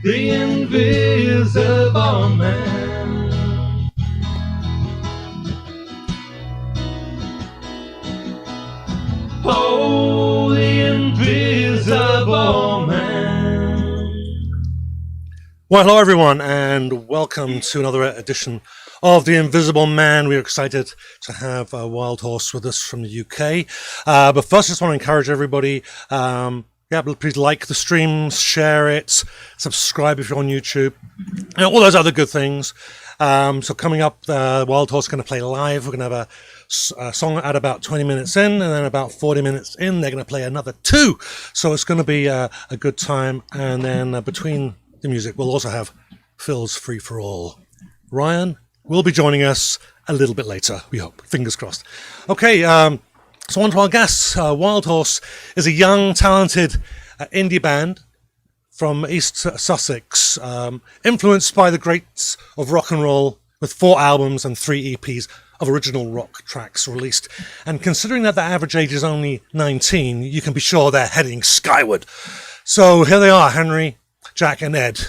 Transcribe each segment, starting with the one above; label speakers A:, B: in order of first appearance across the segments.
A: the invisible man. Oh, the invisible man.
B: Well, hello everyone, and welcome to another edition of The Invisible Man. We're excited to have Wild Horse with us from the UK. But first, I just want to encourage everybody, please like the streams, share it, subscribe if you're on YouTube, all those other good things. So coming up, Wild Horse is going to play live. We're going to have a song at about 20 minutes in, and then about 40 minutes in, they're going to play another two. So it's going to be a good time. And then between the music, we'll also have Phil's Free for All. Ryan will be joining us a little bit later, we hope. Fingers crossed. Okay, so on to our guests. Wild Horse is a young, talented indie band from East Sussex, influenced by the greats of rock and roll, with 4 albums and 3 EPs of original rock tracks released. And considering that the average age is only 19, you can be sure they're heading skyward. So here they are, Henry, Jack and Ed,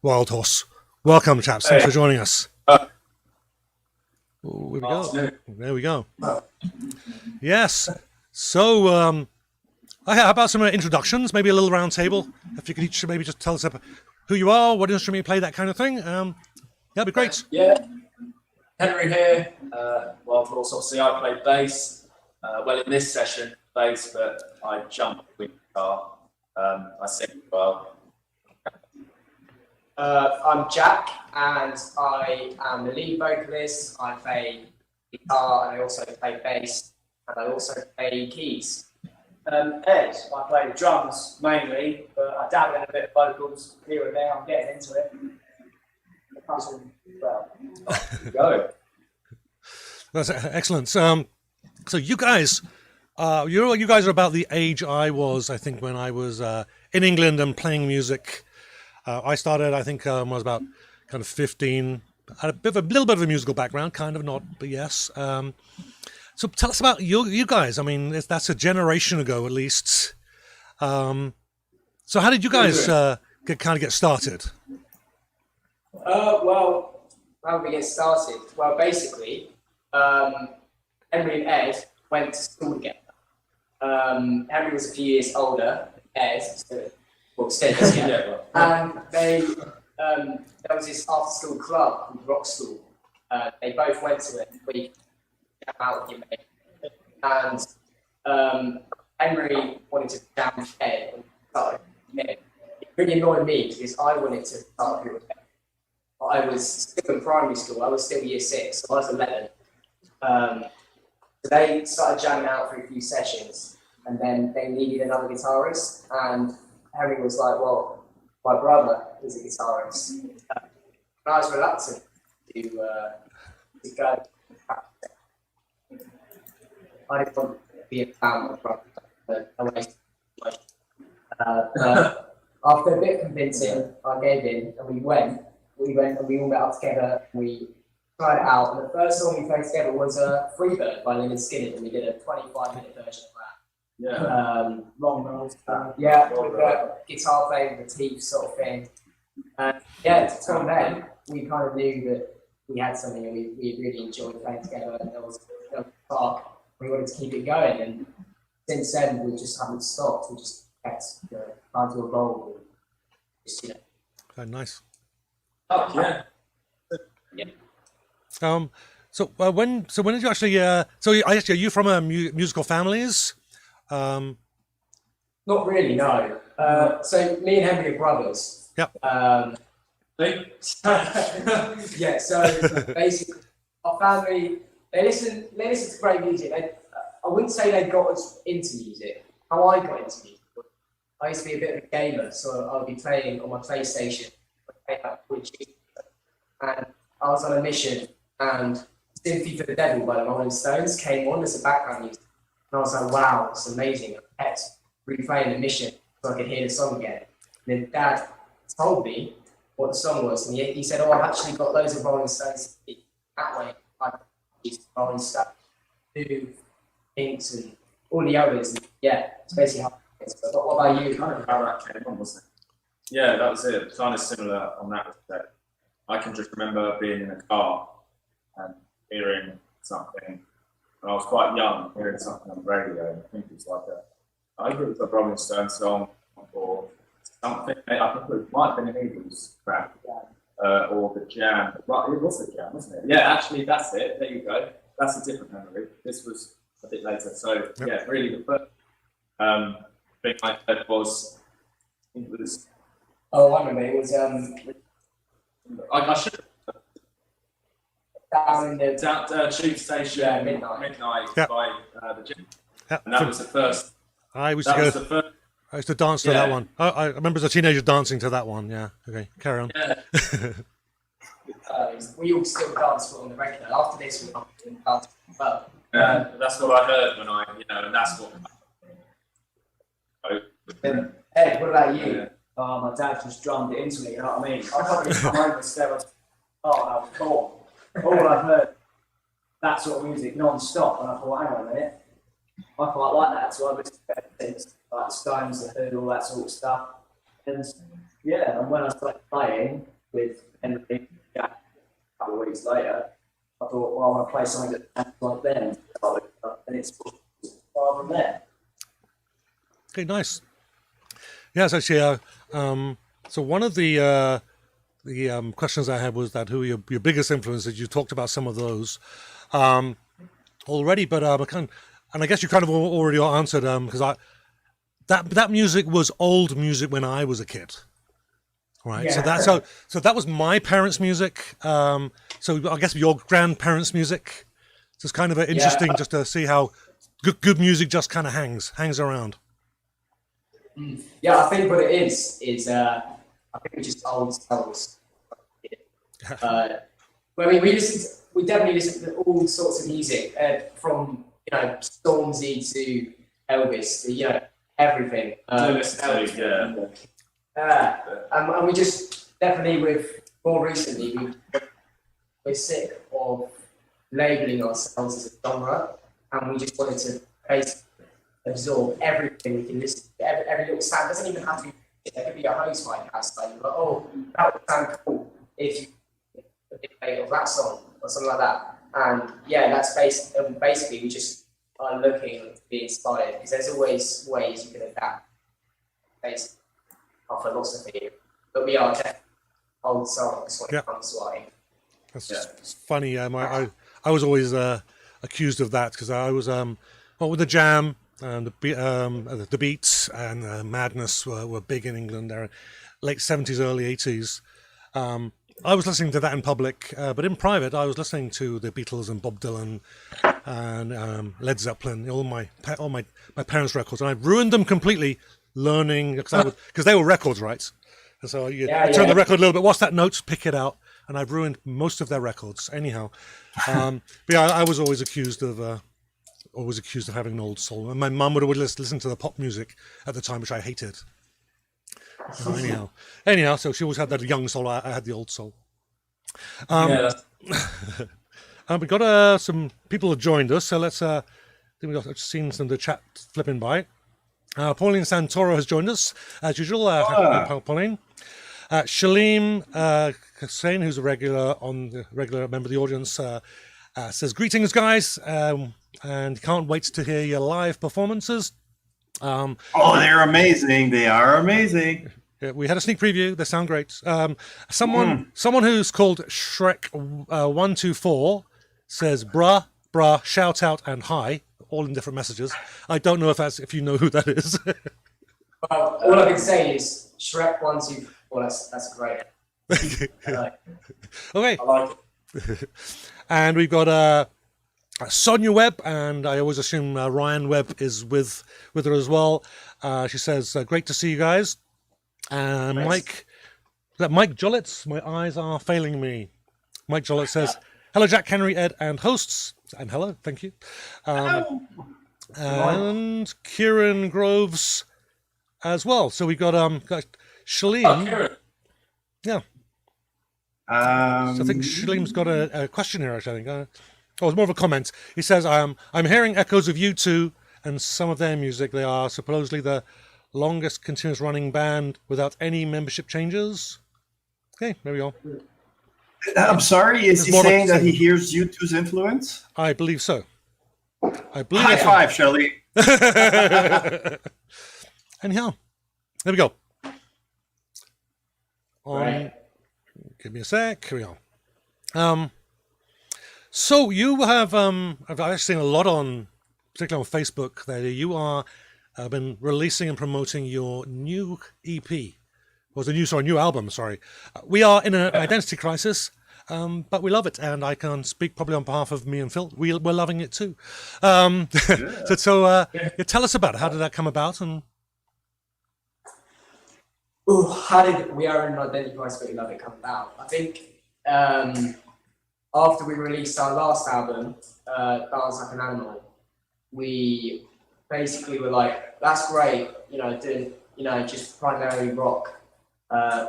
B: Wild Horse. Welcome, chaps. Thanks for joining us. Here we go. There we go. Yes. So, how about some introductions? Maybe a little round table. If you could each maybe just tell us who you are, what instrument you play, that kind of thing. That'd be great.
C: Yeah. Henry here. Wild Horse, obviously, I play bass. Well, in this session, bass, but I jump with guitar. I sing as well.
D: I'm Jack, and I am the lead vocalist. I play guitar, and I also play bass, and I also play keys.
E: Ed, I play the drums mainly, but I dabble in a bit of vocals here and there. I'm getting into it. Well,
C: Go.
B: That's excellent. So you guys, you guys are about the age I was, I think, when I was in England and playing music. I started, I think, when I was about kind of 15. I had a little bit of a musical background, kind of not, but yes. So tell us about you guys. I mean, that's a generation ago, at least. So how did you guys get started?
D: Well, how did we get started? Well, basically, Henry and Ed went to school together. Henry was a few years older than Ed, and there was this after-school club called Rock School. They both went to it. We came out with your mate, and Henry wanted to jam with Ed and started with Ed. It really annoyed me because I wanted to start with Ed. But I was still in primary school. I was still year 6, so I was 11. So they started jamming out for a few sessions, and then they needed another guitarist, and Henry was like, well, my brother is a guitarist. And I was reluctant to go. I didn't want to be a fan of my brother, but I wasted after a bit of convincing, I gave in, and we went and we all met up together, and we tried it out. And the first song we played together was Freebird by Leonard Skinner, and we did a 25-minute version of that.
C: Yeah.
E: long roads.
D: Yeah, with guitar playing with the teeth sort of thing. From then, we kind of knew that we had something, and we really enjoyed playing together, and there was a spark. We wanted to keep it going, and since then, we just haven't stopped. We just kept trying to evolve. Just,
B: Oh, nice.
C: Oh, yeah.
D: Yeah.
B: So when did you actually? Are you from musical families?
D: Not really, no. So me and Henry are brothers.
B: Yep.
D: Yeah. So basically, our family they listen to great music. I wouldn't say they got us into music. How I got into music, I used to be a bit of a gamer, so I would be playing on my PlayStation, and I was on a mission, and Sympathy for the Devil by the Rolling Stones came on as a background music. And I was like, wow, it's amazing. I kept replaying the mission so I could hear the song again. And then Dad told me what the song was, and he said, oh, I've actually got loads of Rolling Stones. That way, I used Rolling Stones, Pinks, and all the others. And yeah, it's basically how it is. But what about you?
C: Kind of how that came on, wasn't it? Yeah, that was it. Kind of similar on that respect. I can just remember being in a car and hearing something, and I was quite young, hearing something on the radio. And I think it was I think it was a Rolling Stone song or something. I think it might have been an Eagles track or the Jam. Right, it was the Jam, wasn't it? Yeah, actually, that's it. There you go. That's a different memory. This was a bit later. So yeah, really the first thing I heard was. It was.
D: Oh, I remember. It was
C: I should
D: down in the
C: down tube station.
D: Yeah, midnight.
B: Yeah.
C: By the gym,
B: Yeah.
C: and that was the first.
B: I used
C: That
B: to
C: was
B: go.
C: the first.
B: I used to dance to that one. I remember as a teenager dancing to that one. Yeah. Okay, carry on.
C: Yeah.
D: we all still dance on the regular. After this, we're not doing dance as well.
C: That's what I heard when and that's what.
D: Ed, what about you?
C: Yeah.
E: Oh, my dad just drummed it into me, you know what I mean? I can't even come home and stare at I was cool. All I've heard, that sort of music non-stop, and I thought, hang on a minute, I quite like that, so I listened to things like Stones, The Who, all that sort of stuff. And yeah, and when I started playing with Henry Jack a couple of weeks later, I thought, well, I want to play something that sounds like them, and it's far from there.
B: Okay, nice. Yes, actually. So one of the questions I had was that who are your biggest influences? You talked about some of those already, but and I guess you kind of already answered because that music was old music when I was a kid, right?
D: Yeah.
B: So that was my parents' music. So I guess your grandparents' music. So it's kind of interesting just to see how good music just kind of hangs around.
D: Yeah, I think what it is I think we just old songs. We definitely listen to all sorts of music, from Stormzy to Elvis to everything. And we just definitely more recently we're sick of labeling ourselves as a genre, and we just wanted to basically absorb everything we can listen to. Every little sound doesn't even have to be. There could be a hose mic outside. You're like, oh, that would sound cool if you a bit later of that song or something like that. And yeah, that's basically we just are looking to be inspired, because there's always ways you can adapt based on our philosophy. But we are definitely old songs when it comes to writing.
B: It's funny. I was always accused of that because I was with the Jam. And the Beats and Madness were big in England there, late 70s, early 80s. I was listening to that in public, but in private, I was listening to the Beatles and Bob Dylan and Led Zeppelin, all my parents' records, and I ruined them completely learning because they were records, right? And so you turn the record a little bit, what's that note, pick it out, and I've ruined most of their records. Anyhow, but yeah, I was always accused of having an old soul, and my mum would always listen to the pop music at the time, which I hated. Anyhow, so she always had that young soul. I had the old soul. We got some people have joined us, so let's. I think we got seen some of the chat flipping by. Pauline Santoro has joined us as usual. Pauline, Shaleem Hussain, who's a regular member of the audience, says greetings, guys. And can't wait to hear your live performances.
F: They're amazing. They are amazing.
B: Yeah, we had a sneak preview. They sound great. Someone who's called Shrek124 says bruh, shout out and hi, all in different messages. I don't know if you know who that is.
D: Well, all I can say is Shrek124. That's great.
B: Okay.
D: I like it.
B: And we've got Sonia Webb, and I always assume Ryan Webb is with her as well. She says, great to see you guys. And Mike Jollitz, my eyes are failing me. Mike Jollitz says, hello, Jack, Henry, Ed, and hosts. And hello, thank you. And Kieran Groves as well. So we got Shaleem.
C: Kieran.
B: Yeah. So I think Shaleem's got a question here, actually, I think. It's more of a comment. He says, I'm hearing echoes of U2 and some of their music. They are supposedly the longest continuous running band without any membership changes. Okay, there we go.
F: I'm sorry, is
B: There's
F: he
B: more
F: saying
B: about
F: that he
B: to say.
F: hears U2's influence?
B: I believe so. I believe
F: High
B: that's
F: five, Shelley.
B: Anyhow, there we go.
D: Right.
B: Give me a sec. Here we go. So you have I've actually seen a lot on, particularly on Facebook, that you are been releasing and promoting your new EP. Was a new album? Sorry, we are in an identity crisis, but we love it, and I can speak probably on behalf of me and Phil. We're loving it too. So tell us about it. How did that come about? And
D: Ooh, how did We Are in an Identity Crisis But We Love It come about? I think after we released our last album, Dance Like an Animal, we basically were like, that's great, doing, just primarily rock.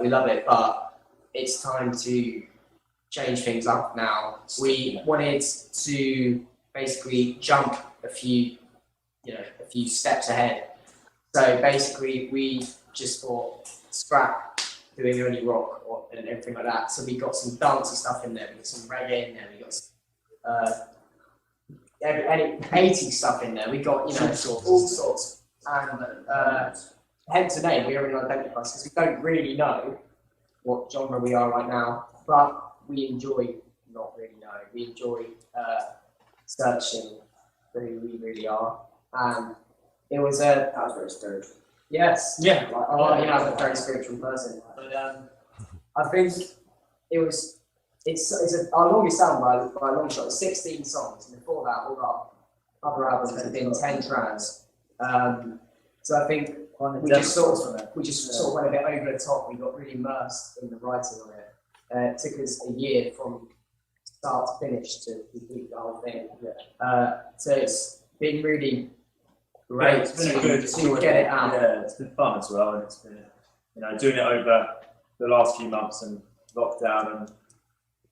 D: We love it, but it's time to change things up now. We wanted to basically jump a few steps ahead. So basically, we just thought, scrap doing only rock and everything like that. So we got some dancey stuff in there, we got some reggae in there, we got some, any 80s stuff in there. We got all sorts, and hence the name. We are in identity crisis because we don't really know what genre we are right now, but we enjoy not really knowing. We enjoy searching for who we really are, and it was that was very spiritual. Yes. Yeah. I'm a very spiritual person, but I think it's our longest album by a long shot. 16 songs, and before that, all our other albums have been 10 tracks. So I think we just sort of went a bit over the top. We got really immersed in the writing on it. It took us a year from start to finish to complete the whole thing. So it's been really great to get it out.
C: Yeah, it's been fun as well, and it's been doing it over the last few months and lockdown and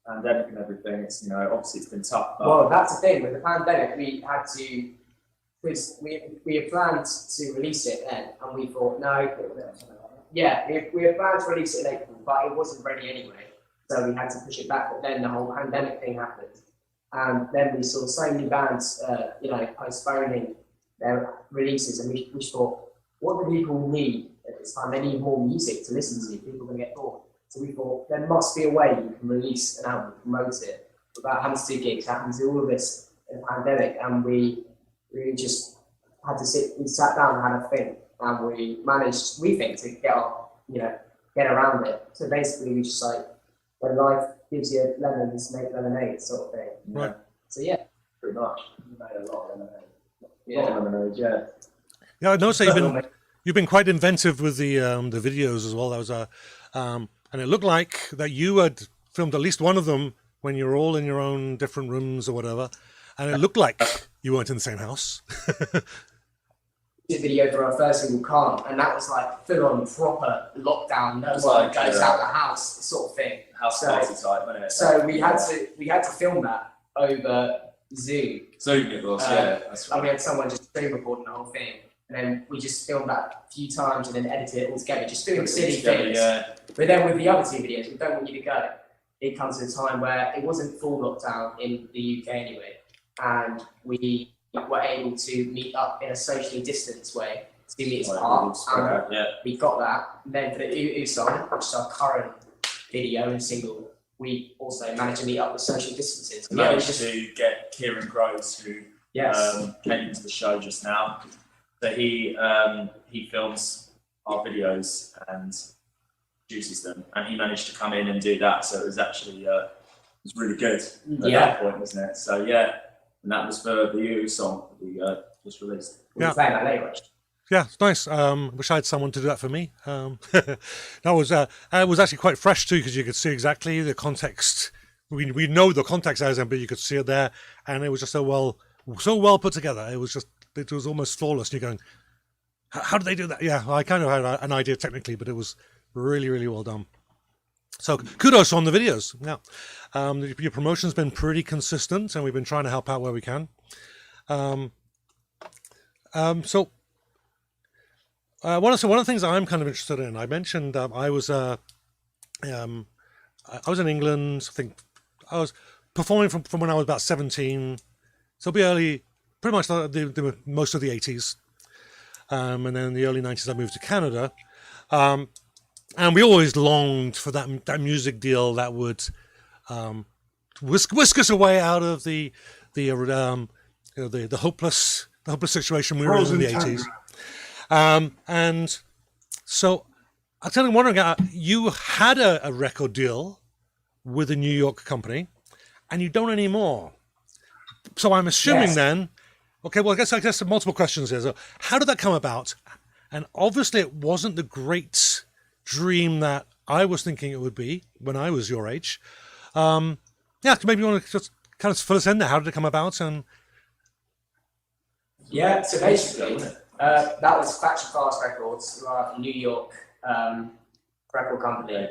C: pandemic and everything. It's obviously it's been tough. But
D: Well, that's the thing with the pandemic. We had to, because we had planned to release it then, and we thought no. Yeah, we had planned to release it in April, but it wasn't ready anyway, so we had to push it back. But then the whole pandemic thing happened, and then we saw so many bands, postponing their releases, and we thought, what do people need at this time? They need more music to listen to. People are going to get bored. So we thought there must be a way you can release an album, promote it, without having to do gigs, having to do all of this in the pandemic. And we really just had to we sat down and had a think, and we managed, we think, to get around it. So basically, we just when life gives you lemons, make lemonade, sort of thing.
B: Right.
D: So yeah,
C: pretty much.
E: We made a lot of lemonade.
B: yeah, I noticed that you've been quite inventive with the videos as well. That was and it looked like that you had filmed at least one of them when you were all in your own different rooms or whatever, and it looked like you weren't in the same house.
D: did video for our first single, Can't, and that was like full on proper lockdown. No
C: That's
D: one
C: like,
D: goes out the house, sort of thing.
C: House party type, wasn't it?
D: So we had to film that over Zoom.
C: Zoom it was, yeah. That's
D: And we
C: right.
D: had someone just screen recording the whole thing, and then we just filmed that a few times and then edited it all together, just doing silly things.
C: Yeah.
D: But then with the other two videos, we don't want you to go. It comes to a time where it wasn't full lockdown in the UK anyway, and we were able to meet up in a socially distanced way, 2 meters apart. And
C: Yeah.
D: we got that. And then for the Ooh song, which is our current video and single, we also managed to meet up with social distances.
C: We managed to get Kieran Groves, who
D: Yes.
C: came into the show just now. So he films our videos and produces them, and he managed to come in and do that. So it was actually it was really good at that point, wasn't it? So yeah, and that was for the Ooh song that we just released.
D: We'll be playing that later, actually.
B: Yeah, it's nice. Wish I had someone to do that for me. That was it was actually quite fresh too, because you could see exactly the context. We know the context as but you could see it there, and it was just so well put together. It was almost flawless. You're going, how did they do that? Yeah, I kind of had an idea technically, but it was really, really well done. So kudos on the videos. Yeah, your promotion's been pretty consistent, and we've been trying to help out where we can. So one of the things I'm kind of interested in, I mentioned I was in England. I think I was performing from when I was about 17. So it'll be early, pretty much most of the 80s. And then in the early 90s, I moved to Canada. And we always longed for that music deal that would whisk us away out of the hopeless situation we were in the 80s. And so I'm kind of wondering, you had a record deal with a New York company, and you don't anymore. So I'm assuming then, okay, well, I guess multiple questions here. So how did that come about? And obviously it wasn't the great dream that I was thinking it would be when I was your age. Maybe you want to just kind of fill us in there. How did it come about? And
D: Yeah, so basically, that was Factory Fast Records, who are a New York record company,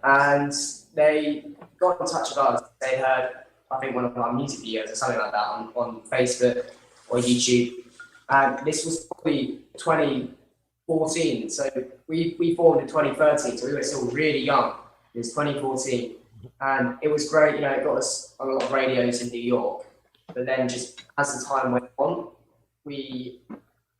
D: and they got in touch with us. They heard, I think, one of our music videos or something like that on Facebook or YouTube, and this was probably 2014. So we formed in 2013, so we were still really young. It was 2014, and it was great. You know, it got us on a lot of radios in New York. But then, just as the time went on, we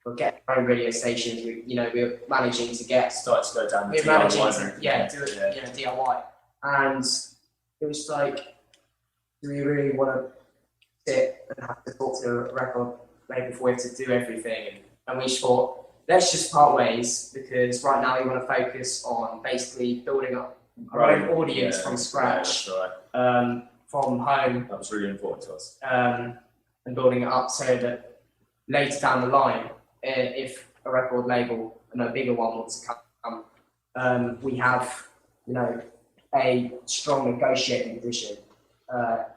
D: were getting our own radio stations. We were managing to get
C: Started to go down the
D: we were managing
C: DIY
D: to do it, DIY, and it was like, do we really want to sit and have to talk to a record label before we have to do everything? And we just thought, let's just part ways, because right now we want to focus on basically building up our own audience from scratch, from home.
C: That was really important to us.
D: And building it up so that later down the line, if a record label and a bigger one wants to come, we have, a strong negotiating position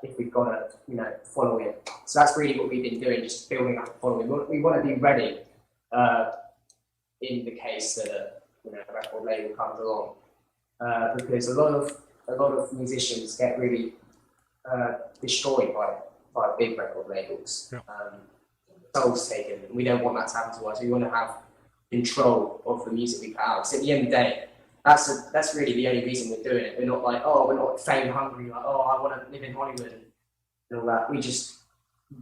D: if we've got to, follow it. So that's really what we've been doing, just building up a following. We want to be ready in the case that a record label comes along, because a lot of musicians get really destroyed by big record labels. Souls taken. We don't want that to happen to us. We want to have control of the music we put out. So at the end of the day, that's really the only reason we're doing it. We're not like, we're not fame hungry, like, I want to live in Hollywood and all that. We just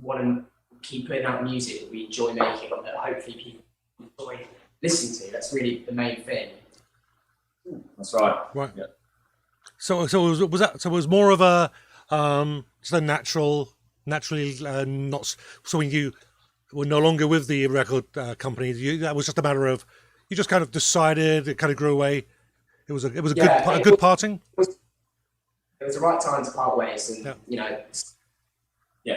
D: want to keep putting out music that we enjoy making, that hopefully people enjoy listening to. That's really the main thing.
C: That's right.
B: Right.
C: Yeah.
B: So it was more of a just a naturally not. So when you were no longer with the record company, that was just a matter of you just kind of decided, it kind of grew away. It was a good parting.
D: It was the right time to part ways, and
C: Yeah.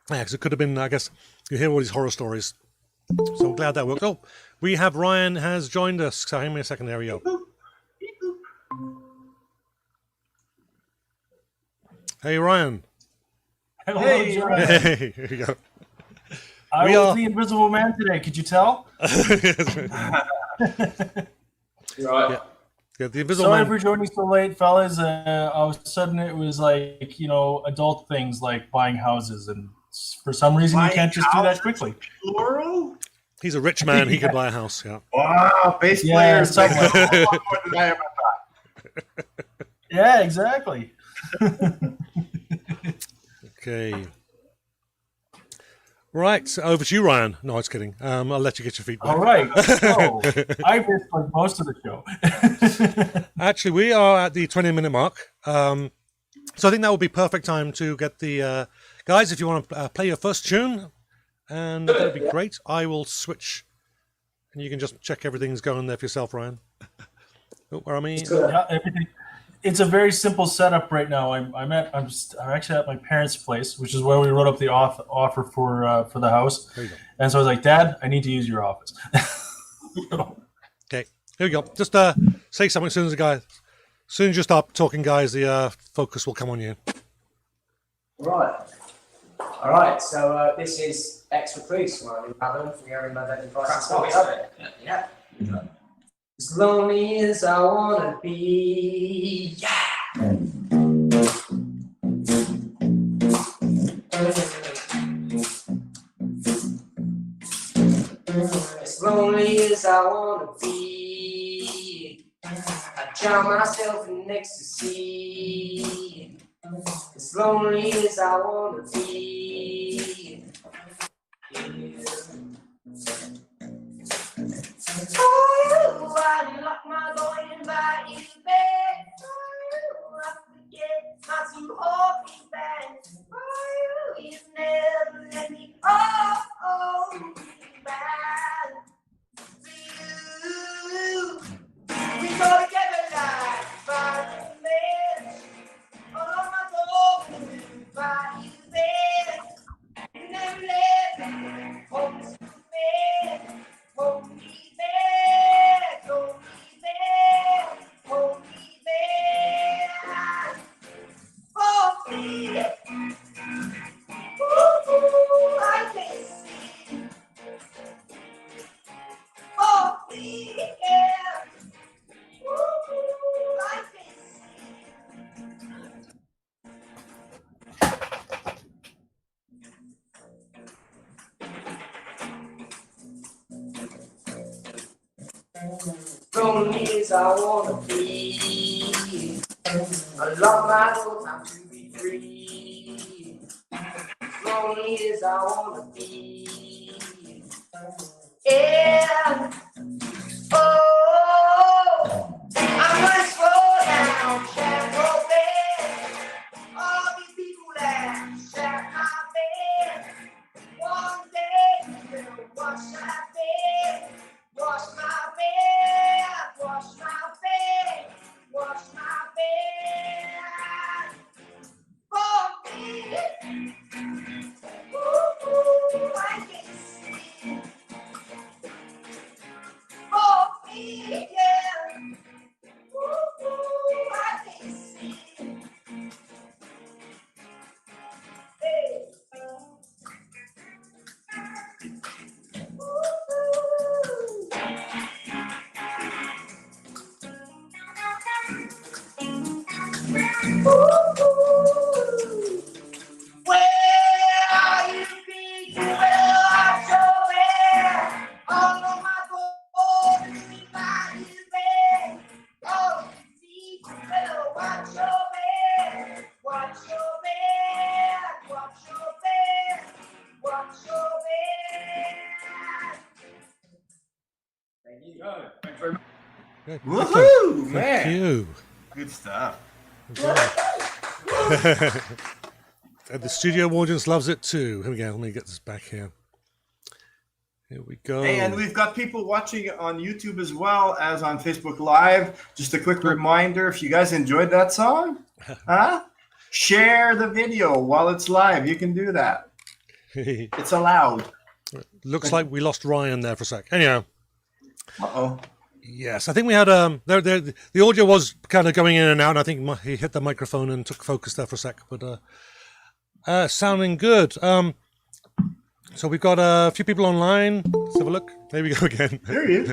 B: Because it could have been, I guess, you hear all these horror stories. So I'm glad that worked. Oh, we have Ryan has joined us. So hang me a second. There we go. Hey, Ryan.
G: Hello,
F: Hey,
G: John.
B: Hey, here you go.
G: I
B: We
G: was
B: are-
G: the Invisible Man today. Could you tell?
C: Right.
B: Yeah, the Invisible
G: Sorry
B: Man.
G: for joining so late, fellas. All of a sudden, it was like adult things like buying houses, and for some reason, you
F: Buying
G: can't just do that
F: houses?
G: quickly.
F: Plural?
B: He's a rich man. He could buy a house. Yeah.
F: Wow, bass
G: Yeah,
F: players make
G: something
F: a lot more than I ever thought.
G: Yeah, exactly.
B: Okay. Right. So over to you, Ryan. No, I was kidding. I'll let you get your feet back.
G: All right. So, I missed like most of the show.
B: Actually, we are at the 20-minute mark. So I think that would be perfect time to get the guys. If you want to play your first tune, and that'd be great. I will switch, and you can just check everything's going there for yourself, Ryan. Oh, where am I?
G: Yeah, everything. It's a very simple setup right now. I'm actually at my parents' place, which is where we wrote up the offer for the house.
B: There you go.
G: And so I was like, Dad, I need to use your office.
B: Okay, here we go. Just say something as soon as you stop talking, guys. The focus will come on you.
D: All right. So this is Ex Recluse, one of them from your identified. Yeah. As lonely as I wanna be, yeah. As lonely as I I wanna be. I drown myself in ecstasy. As lonely as I wanna be. Oh, I lock my door and invite you back. Oh, I forget not to hold me back. Oh, you never let me hold me back. For you, we go together like fire and lead. Oh, lock my door and invite you back. You never let me hold me back. Hold me back, hold me back, hold me back. For me, ooh, I can see. For me, yeah, ooh, I can see. Lonely as I wanna be. I love my whole time to be free. Lonely as I wanna be. Yeah. Oh, I'm gonna slow down, shadow bed. All these people that share my bed. One day they'll wash my bed. Wash my bed, wash my bed, wash my bed for me. Ooh, I can see for me, yeah. Ooh, I can see. Hey. Ooh. Where are you be? Well, I'm so there. All of my goals by you there. Oh, see, well, watch your back. Watch your back. Watch your back. Watch your back.
E: Thank you.
C: Go. Thanks very much.
B: Good.
F: Woohoo,
B: Thank
F: man!
B: you.
F: Good stuff.
B: And the studio audience loves it too. Here we go. Let me get this back here. Here we go.
F: And we've got people watching on YouTube as well as on Facebook Live. Just a quick reminder, if you guys enjoyed that song, share the video while it's live. You can do that. It's allowed.
B: Looks like we lost Ryan there for a sec. Anyhow.
F: Uh-oh.
B: Yes, I think we had the audio was kind of going in and out, and I think he hit the microphone and took focus there for a sec, but sounding good. So we've got a few people online. Let's have a look. There we go again.
F: There he is.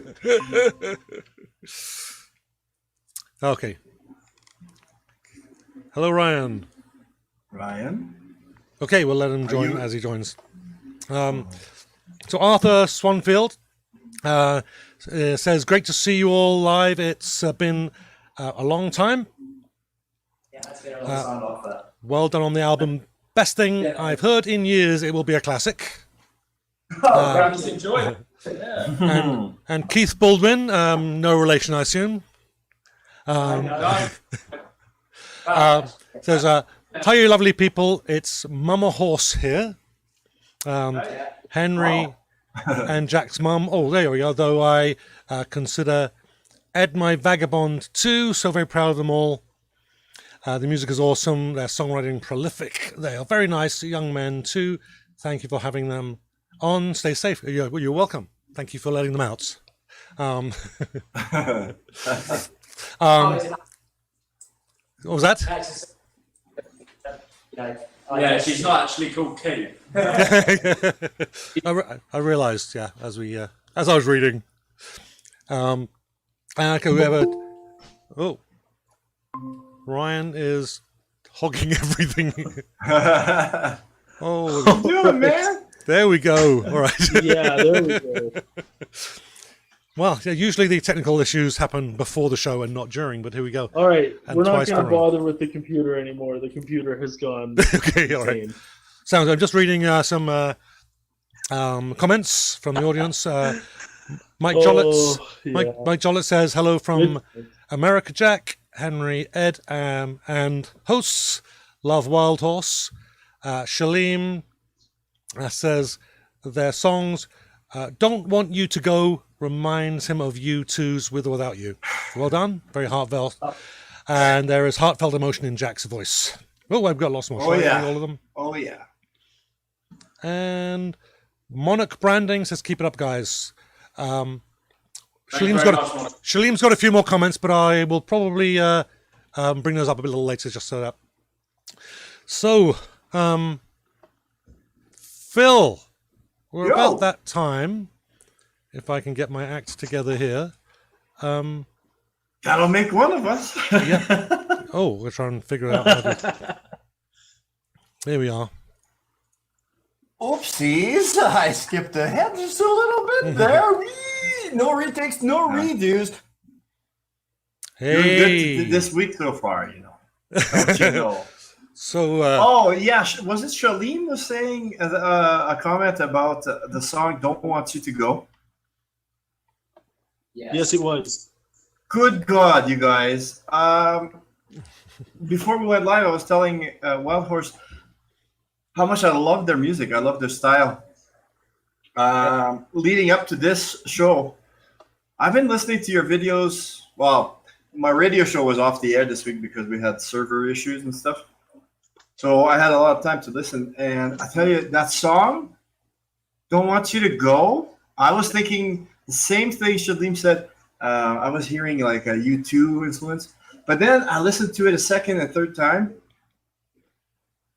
B: Okay. Hello, Ryan.
F: Ryan.
B: Okay, we'll let him join as he joins. So Arthur Swanfield says, great to see you all live. It's been a long time.
E: Yeah, that's been a long time off that.
B: Well done on the album. Best thing I've heard in years. It will be a classic.
C: Just enjoy it. Yeah.
B: And Keith Baldwin, no relation, I assume. Says, hi, you lovely people. It's Mama Horse here. Henry and Jack's mum. Oh, there we go. Though I consider Ed my vagabond too. So very proud of them all. The music is awesome. Their songwriting prolific. They are very nice young men too. Thank you for having them on. Stay safe. You're welcome. Thank you for letting them out. What was that?
C: Yeah, she's not actually called Keith.
B: I realised, yeah, as I was reading. Okay, we have oh, Ryan is hogging everything. Oh,
F: What you doing, man?
B: there we go. All right.
H: Yeah, there we go.
B: Well, yeah, usually the technical issues happen before the show and not during, but here we go.
H: All right,
B: And
H: we're not
B: twice
H: going to
B: in a row.
H: bother with the computer anymore. The computer has gone
B: Okay, all right.
H: insane.
B: Sounds. I'm just reading some comments from the audience. Mike Jollitz. Mike Jollitz says hello from America Jack, Henry, Ed, and hosts. Love Wild Horse. Shalim says their songs Don't Want You to Go reminds him of U2's With or Without You. Well done. Very heartfelt. And there is heartfelt emotion in Jack's voice. Oh, I've got lots more.
F: Oh, yeah.
B: All of them.
F: Oh, yeah.
B: And Monarch Branding says, keep it up, guys.
C: Thank you
B: Shalim's
C: very
B: got,
C: much, Monica.
B: Shalim's got a few more comments, but I will probably bring those up a little later just so that. So, Phil, we're about that time. If I can get my act together here.
F: That'll make one of us.
B: Yeah. Oh, we're trying to figure out how to... Here we are.
F: Oopsies, I skipped ahead just a little bit there. No retakes, no redos. You're
B: Hey.
F: good this week so far, you know. Don't you know?
B: So,
F: Oh, yeah. Was it Charlene was saying a comment about the song Don't Want You to Go?
H: Yes, it was.
F: Good God, you guys. Before we went live, I was telling Wild Horse how much I love their music. I love their style. Leading up to this show, I've been listening to your videos. Well, my radio show was off the air this week because we had server issues and stuff. So I had a lot of time to listen. And I tell you, that song, Don't Want You to Go, I was thinking the same thing Shalim said. I was hearing like a U2 influence. But then I listened to it a second and third time.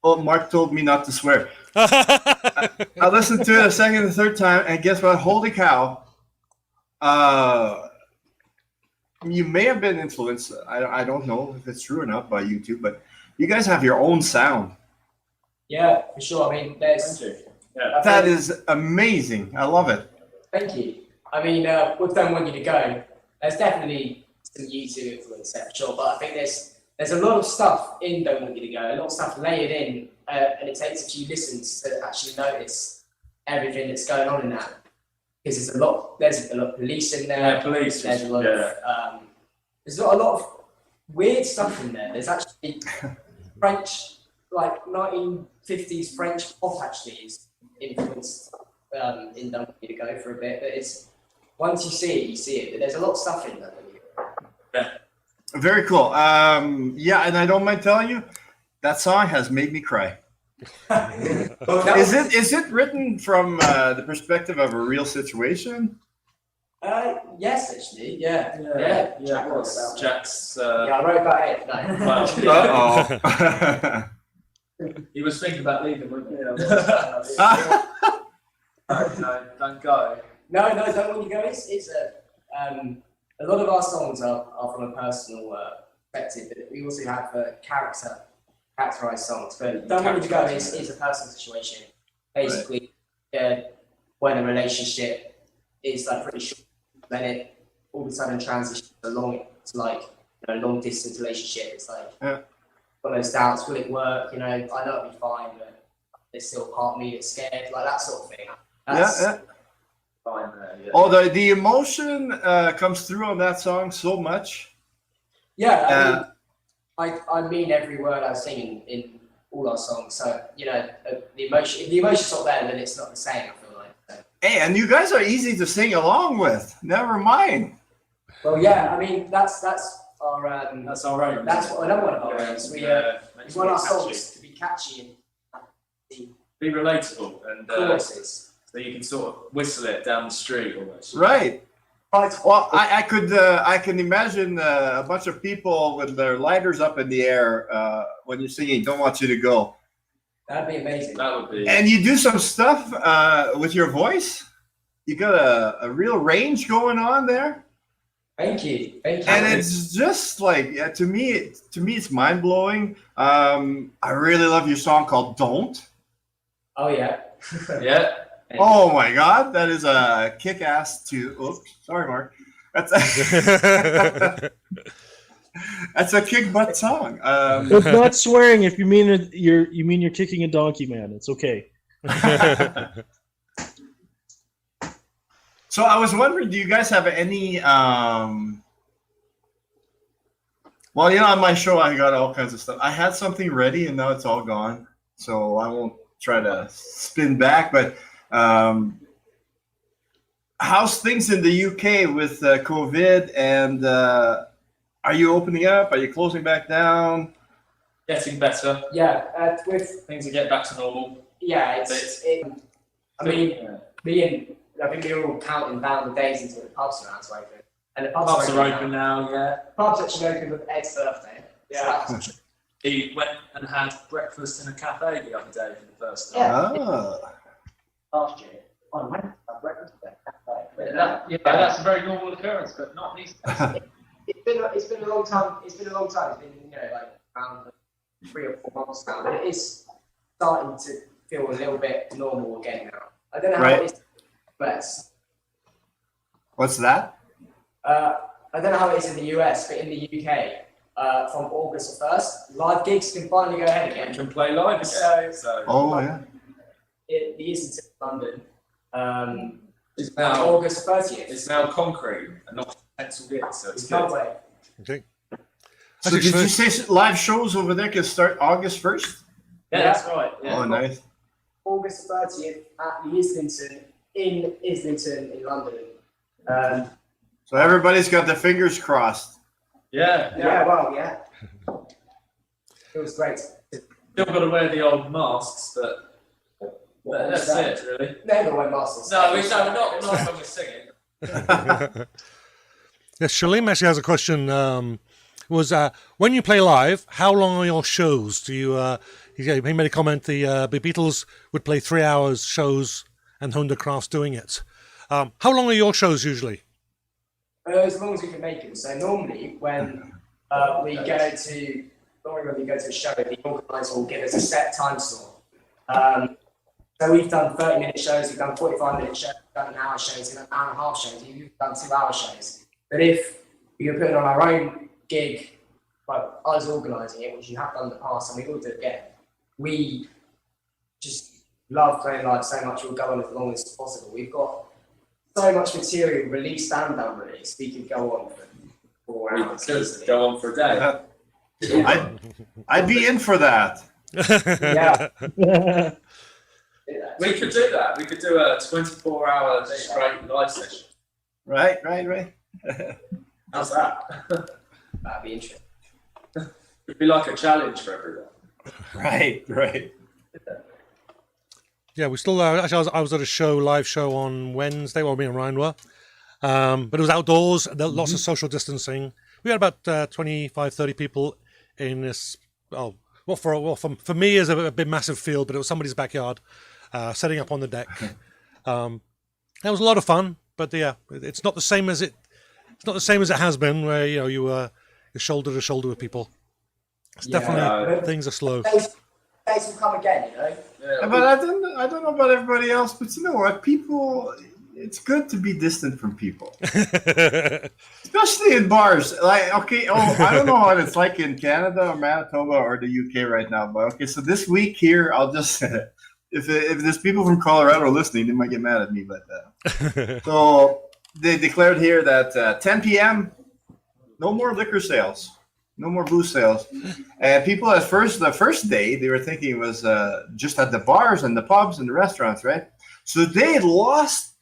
F: Oh, Mark told me not to swear. I listened to it a second and third time, and guess what? Holy cow. You may have been influenced, I don't know if it's true or not, by YouTube, but you guys have your own sound.
D: Yeah, for sure. I mean, there's.
C: Yeah.
F: That is amazing. I love it.
D: Thank you. I mean, with Don't Want You to Go, there's definitely some YouTube influence there for sure, but I think there's a lot of stuff in Don't Want You to Go, a lot of stuff layered in, and it takes a few listens to actually notice everything that's going on in that. Because there's a lot of police in there.
C: Yeah, police.
D: There's a lot of there's not a lot of weird stuff in there. There's actually French, like 1950s French pop actually is influenced in Don't Want You to Go for a bit. But it's once you see it, you see it. But there's a lot of stuff in there.
F: Very cool. Yeah, and I don't mind telling you, that song has made me cry. Is it written from the perspective of a real situation?
D: Yes, actually, yeah. Jack was.
C: Jack's.
D: Yeah, I wrote about it. No.
F: Uh-oh.
C: He was thinking about leaving, wasn't he?
D: No, don't go. No, Don't Want You to Go. It's a lot of our songs are from a personal perspective, but we also have characterized songs. But Don't Want You to Go is a personal situation. Basically, when a relationship is like pretty short, then it all of a sudden transitions along to like a long distance relationship. It's like one of those doubts, will it work? You know, I know it'll be fine, but there's still a part of me that's scared, like that sort of thing. That's fine there, yeah.
F: Oh, the emotion comes through on that song so much.
D: Yeah, I mean every word I sing in all our songs. So you know, the emotion. If the emotion's not there, then it's not the same. I feel like. So.
F: Hey, and you guys are easy to sing along with. Never mind.
D: Well, yeah. I mean, that's our
C: That's our own.
D: That's what another one of our aims. We want our songs to be catchy and
C: be relatable and
D: choruses.
C: so you can sort of whistle it down the street almost.
F: Right. Well, I can imagine a bunch of people with their lighters up in the air when you're singing "Don't Want You to Go."
D: That'd be amazing.
C: That would be.
F: And you do some stuff with your voice. You got a real range going on there.
D: Thank you.
F: And it's just like to me, it's mind blowing. I really love your song called "Don't."
D: Oh yeah.
C: Yeah.
F: Oh my God, that is a kick-ass to. Oops, sorry, Mark. That's that's a kick butt song.
H: It's not swearing if you mean it, you're kicking a donkey, man. It's okay.
F: So I was wondering, do you guys have any? Well, on my show I got all kinds of stuff. I had something ready and now it's all gone, so I won't try to spin back. But how's things in the UK with COVID? And are you opening up? Are you closing back down?
C: Getting better.
D: Yeah, with
C: Things are getting back to normal.
D: yeah, I mean, I think we're all counting down the days until the pubs are open. And the
C: Pubs are open now, yeah.
D: Pubs actually open with Ed's birthday.
C: Yeah.
D: So
C: He went and had breakfast in a cafe the other day for the first time.
D: Yeah.
F: Ah.
E: Last year, on Wednesday, I breakfast at the cafe.
C: That's a very normal occurrence, but not these days.
D: it's been a long time. It's been like around 3 or 4 months now, but it is starting to feel a little bit normal again now. I don't know how it is, but
F: What's that?
D: I don't know how it is in the US, but in the UK, from August 1st, live gigs can finally go ahead
C: You
D: again.
C: can play live again. So
F: Oh yeah.
D: The Islington, London,
C: it's
D: on
C: now
D: August 30th.
C: it's now concrete and not penciled in, so it's
D: We can't
C: good.
D: wait.
B: Okay.
F: So did you say live shows over there can start August 1st?
C: Yeah, that's right. Yeah.
F: Oh, nice.
D: August 30th at the Islington in London.
F: So everybody's got their fingers crossed.
C: Yeah.
D: Yeah. It was great.
C: Still got to wear the old masks, but that's it, really.
D: Never wear masks.
C: No, not when we're singing.
B: Yes, Shalim actually has a question. When you play live, how long are your shows? Do you? He made a comment. The Beatles would play 3 hours shows, and Honda Craft's doing it. How long are your shows usually?
D: As long as we can make them. So normally when we go to a show, the organizer will give us a set time slot. So we've done 30-minute shows, we've done 45-minute shows, we've done an hour shows, we've done an hour and a half shows, we've done 2-hour shows. But if we were putting on our own gig, like us organising it, which you have done in the past, and we will do it again, we just love playing live so much, we'll go on as long as possible. We've got so much material released and unreleased, we could go on for 4
C: We
D: hours.
C: could
D: easily.
C: go on for a day.
F: I'd be in for that.
D: Yeah.
C: We could do that. We could do a 24-hour straight live session.
F: Right.
C: How's that?
D: That'd be interesting.
C: It'd be like a challenge for everyone.
F: Right.
B: Yeah, we still actually. I was at a live show on Wednesday. Well, me and Ryan were, but it was outdoors. There were lots of social distancing. We had about 25, 30 people in this. For me, is a big massive field, but it was somebody's backyard, setting up on the deck. It was a lot of fun, but yeah, it's not the same as it. It's not the same as it has been, where you were shoulder to shoulder with people. It's definitely things are slow.
D: Days will come again,
C: Yeah,
F: But I don't know about everybody else, but you know what? People, it's good to be distant from people, especially in bars. Like, okay, I don't know what it's like in Canada or Manitoba or the UK right now, but okay. So this week here, I'll just if there's people from Colorado listening, they might get mad at me, but so they declared here that 10 p.m. no more liquor sales. No more booze sales. And people the first day, they were thinking it was just at the bars and the pubs and the restaurants, right? So they had lost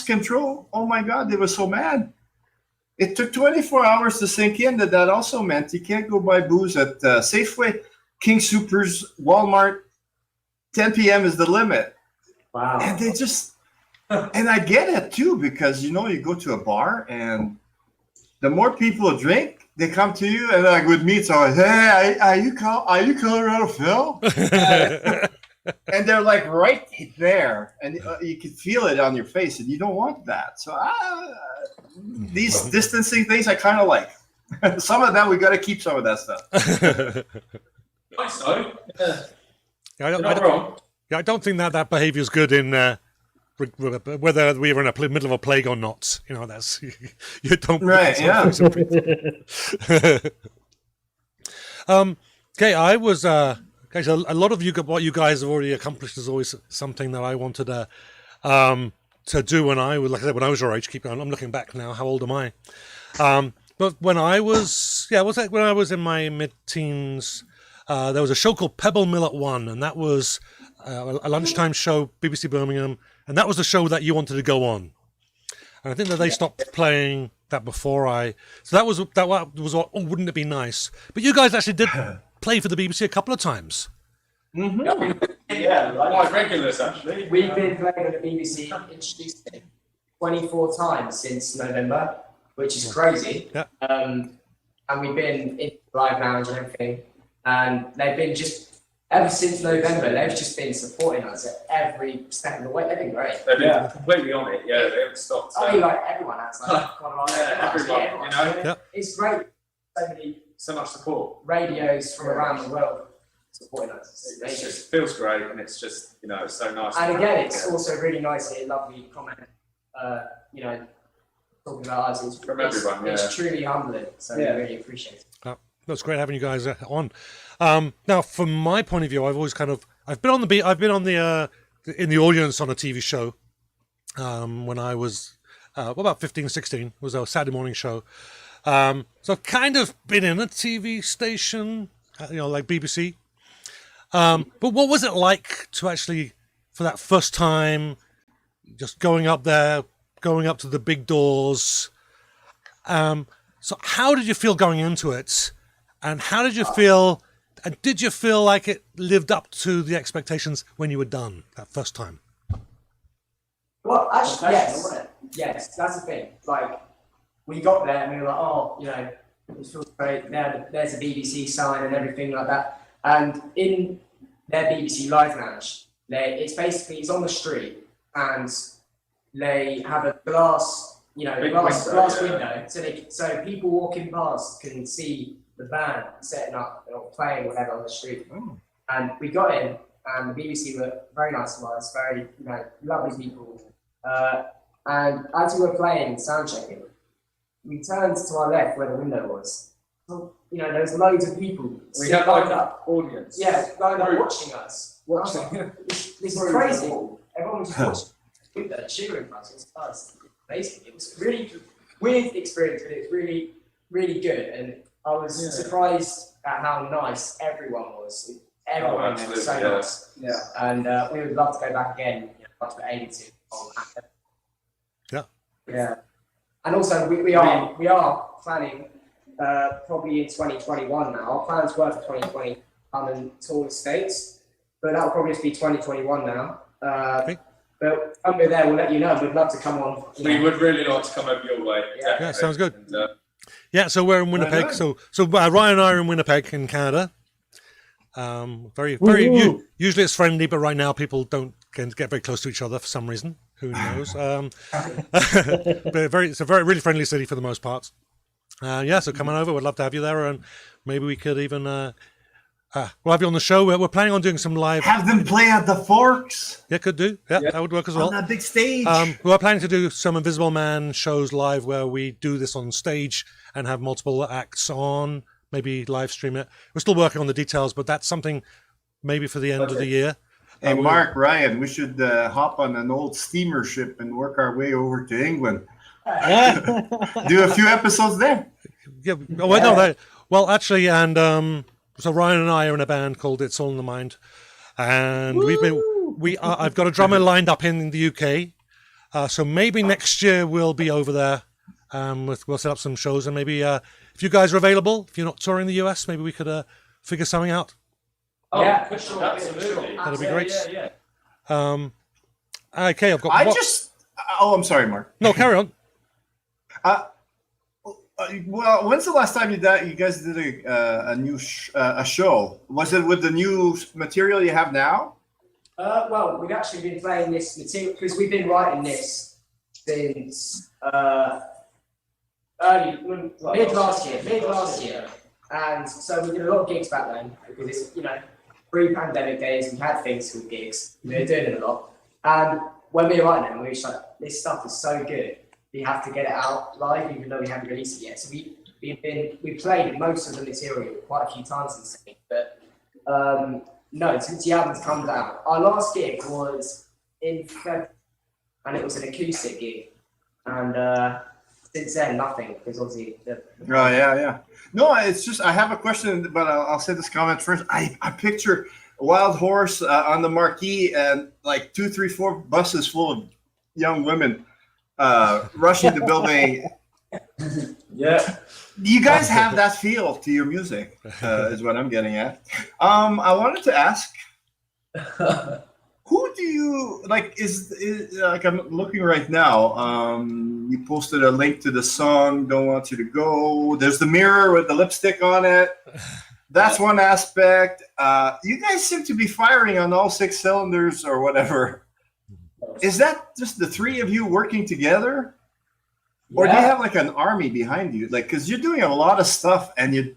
F: control. Oh my God, they were so mad. It took 24 hours to sink in that also meant you can't go buy booze at Safeway, King Soopers, Walmart. 10 p.m. is the limit.
D: Wow.
F: And they just, and I get it too, because you go to a bar and the more people drink, they come to you, and like with me, it's always, hey, are you Colorado Phil? And they're like right there, and you can feel it on your face, and you don't want that. So these distancing things, I kind of like. Some of that, we got to keep some of that stuff.
C: I so.
B: Yeah,
C: You're not wrong.
B: I don't think that behaviour is good in whether we were in the middle of a plague or not. You know, that's you don't.
F: Right, yeah.
B: Okay, I was. Guys, a lot of what you guys have already accomplished is always something that I wanted to do when I was, like I said, when I was your age. Keep going. I'm looking back now. How old am I? But when I was, when I was in my mid-teens, there was a show called Pebble Mill at 1, and that was a lunchtime show, BBC Birmingham, and that was the show that you wanted to go on. And I think that they stopped playing that before so that was what, oh, wouldn't it be nice? But you guys actually did play for the BBC a couple of times.
C: Yeah, quite regulars actually.
D: We've been playing on the BBC introduced it 24 times since November, which is crazy.
B: Yeah.
D: And we've been in live lounge and everything, and they've been just ever since November. They've just been supporting us at every step of the way. They've been great.
C: They've been completely on it. Yeah, they haven't stopped.
D: I mean, like everyone has, like,
C: Everyone, you know.
B: Yep.
D: It's great.
C: So much support.
D: radios from around the world supporting us.
C: It just feels great, and it's just, you know, it's so nice.
D: And again, it's also really nice to hear lovely comment, you know, talking about us. It's,
C: From everyone,
D: it's truly humbling, so we really appreciate it.
B: That's great having you guys on. Now, from my point of view, I've been on the in the audience on a TV show when I was about 15, 16. It was a Saturday morning show. So I've kind of been in a TV station, like BBC. But what was it like to actually, for that first time, just going up there, going up to the big doors? So how did you feel going into it? And how did you feel, and did you feel like it lived up to the expectations when you were done that first time?
D: Well, actually, yes, that's the thing. Like, we got there and we were like, oh, you know, this feels great. There's a BBC sign and everything like that. And in their BBC Live Lounge, it's on the street, and they have a glass, glass window, so people walking past can see the band setting up or playing whatever on the street. And we got in, and the BBC were very nice to us, very, lovely people. And as we were playing, sound checking, we turned to our left where the window was. So, there was loads of people.
C: We had lined up audience.
D: Yeah, lined up watching us. This is crazy. Everyone was just watching, cheering for us. It was amazing. It was a really weird experience, but it was really, really good. And I was surprised at how nice everyone was. Everyone was so nice. Yeah. And we would love to go back again, once we're able to. Yeah. And also, we are planning probably in 2021 now. Our plans were for 2020 come and tour the States, but that'll probably just be 2021 now. But when we're there, we'll let you know. We'd love to come on.
C: We would really like to come over your way.
B: Yeah, sounds good. And, so we're in Winnipeg. So Ryan and I are in Winnipeg in Canada. Very, very. Usually it's friendly, but right now people don't get very close to each other for some reason. Who knows? But it's a really friendly city for the most part. So come on over. We'd love to have you there, and maybe we could even we'll have you on the show. We're planning on doing some live.
F: Have them play at the Forks.
B: Yeah, could do. Yeah, that would work as well.
F: On that big stage.
B: We're planning to do some Invisible Man shows live where we do this on stage and have multiple acts on. Maybe live stream it. We're still working on the details, but that's something maybe for the end of the year.
F: Hey, Mark, Ryan, we should hop on an old steamer ship and work our way over to England. Do a few episodes there.
B: Yeah. Well, actually, and so Ryan and I are in a band called It's All in the Mind, and I've got a drummer lined up in the UK. So maybe next year we'll be over there. We'll set up some shows, and maybe if you guys are available, if you're not touring the US, maybe we could figure something out.
C: Oh, yeah, for sure. Absolutely.
B: That'd be great.
C: Yeah.
B: Okay, I've got.
F: I'm sorry, Mark.
B: No, carry on.
F: Well, when's the last time you guys did a new show? Was it with the new material you have now?
D: Well, we've actually been playing this material because we've been writing this since mid last year, and so we did a lot of gigs back then because it's pre-pandemic days. We had things called gigs. We were doing it a lot, and when we were writing it, we were just like, this stuff is so good. We have to get it out live, even though we haven't released it yet. So we played most of the material quite a few times since then, but no, since the album's come out. Our last gig was in February, and it was an acoustic gig, and since then nothing, because obviously
F: yeah. No, it's just I have a question, but I'll say this comment first. I picture a wild horse on the marquee and like 2, 3, 4 buses full of young women rushing the building.
C: Yeah.
F: You guys have that feel to your music, is what I'm getting at. I wanted to ask, who do you like? Is like I'm looking right now. You posted a link to the song "Don't Want You to Go." There's the mirror with the lipstick on it. That's one aspect. You guys seem to be firing on all 6 cylinders or whatever. Is that just the 3 of you working together? Or do you have like an army behind you? Like, because you're doing a lot of stuff, and you,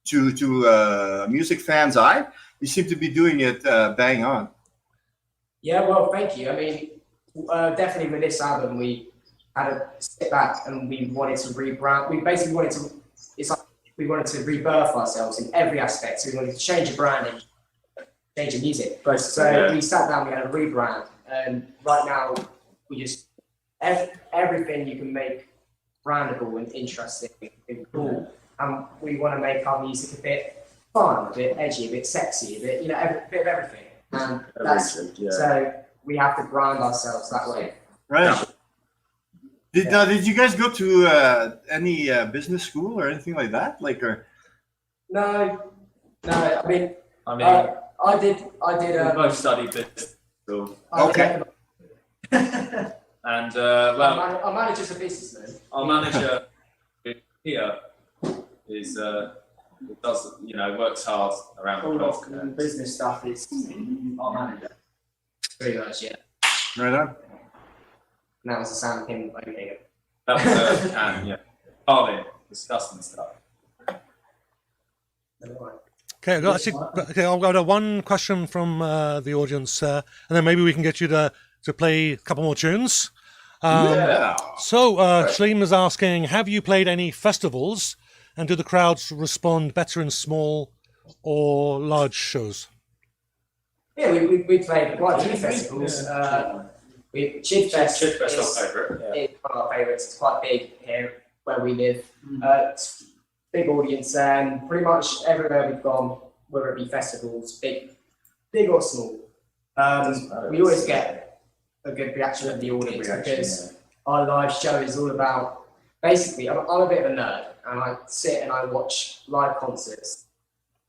F: to music fans' eye, you seem to be doing it bang on.
D: Yeah, well, thank you. I mean, definitely with this album, we had to sit back and we wanted to rebrand. We basically wanted to. It's like we wanted to rebirth ourselves in every aspect. So we wanted to change the branding, change the music. So we sat down, we had a rebrand, and right now we just. Everything you can make brandable and interesting and cool, and we want to make our music a bit fun, a bit edgy, a bit sexy, a bit, a bit of everything. And so we have to brand ourselves that way.
F: Right. Did you guys go to any business school or anything like that?
D: No. I mean, I did.
C: We both studied business school.
F: Okay.
C: And
D: our manager's a businessman.
C: our manager here is does works hard around the clock.
E: Business stuff is our manager.
D: Pretty much, yeah.
F: Right on.
D: And that was the sound of him opening it.
C: That was yeah. Carving, discussing stuff.
B: Okay, I've got one question from the audience, and then maybe we can get you to play a couple more tunes. So, Shleem is asking, have you played any festivals, and do the crowds respond better in small or large shows?
D: Yeah, we played quite a few festivals. Chidfest is one of our favourites. It's quite big here where we live. It's big audience, and pretty much everywhere we've gone, whether it be festivals, big or small, we always get a good reaction of the audience because our live show is all about, basically, I'm a bit of a nerd, and I sit and I watch live concerts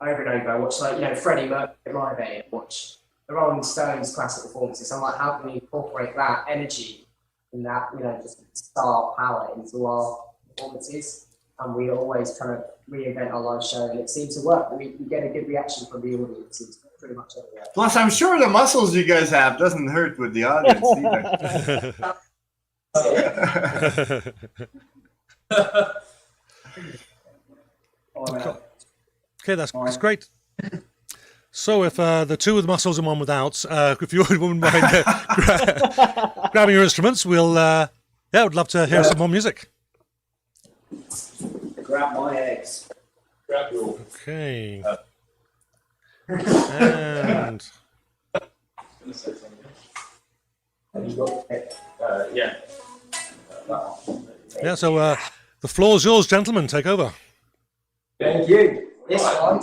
D: over and over. I watch Freddie Mercury at Live Aid, and watch the Rolling Stones classic performances. I'm like, how can we incorporate that energy and that, just star power into our performances? And we always kind of reinvent our live show, and it seems to work. We get a good reaction from the audience pretty much everywhere.
F: Plus, I'm sure the muscles you guys have doesn't hurt with the audience either.
B: Okay, that's great. So if the 2 with muscles and 1 without, if you wouldn't mind grabbing your instruments, would love to hear some more music.
E: Grab my eggs.
C: Grab your.
B: Okay. And
E: Have you got it?
C: Yeah.
B: yeah, so the floor's yours, gentlemen. Take over.
E: Thank you.
D: This one,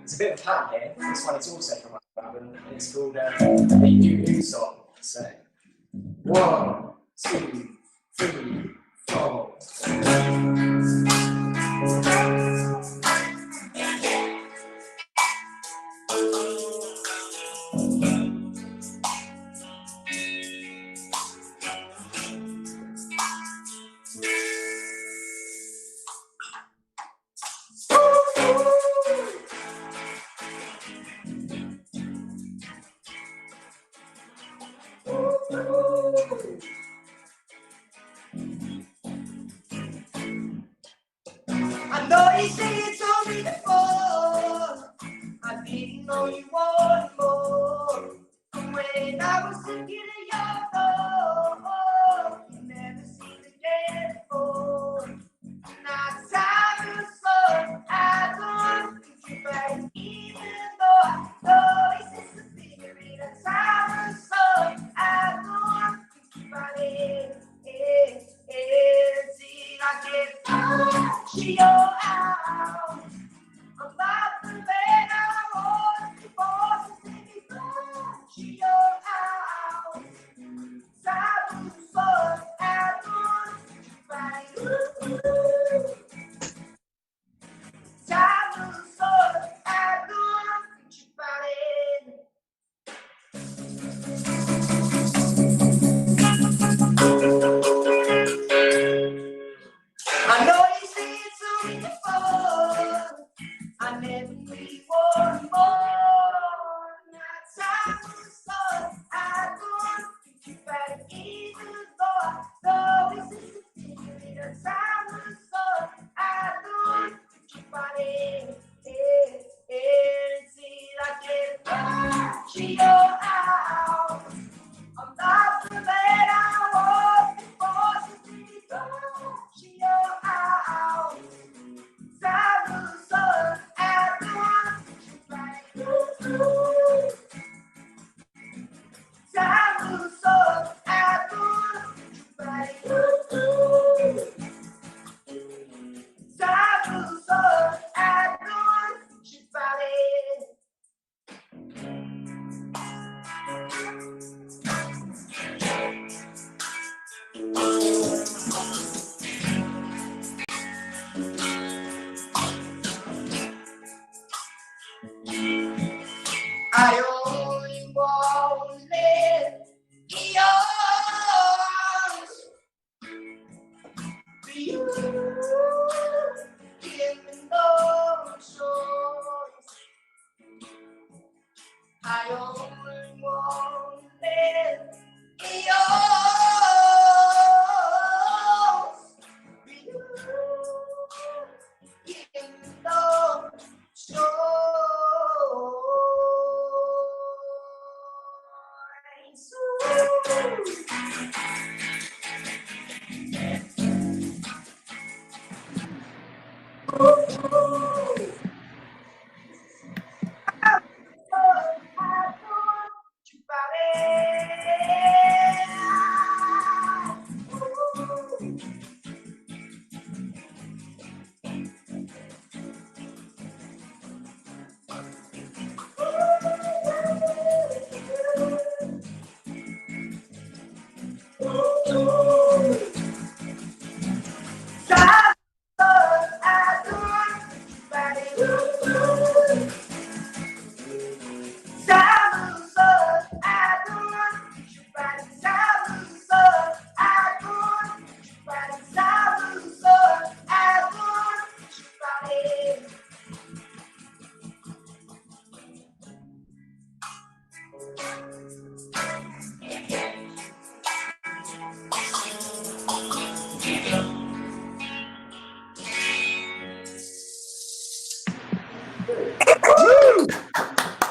D: it's a bit of a pattern here. This one is also from our album. It's called the You song. So 1, 2, 3, 4.
I: I know you say you told me before, I didn't know you wanted more. When I was thinking of your I only want to live in yours. For you, give me no choice. I only want to live in yours. For you, give me no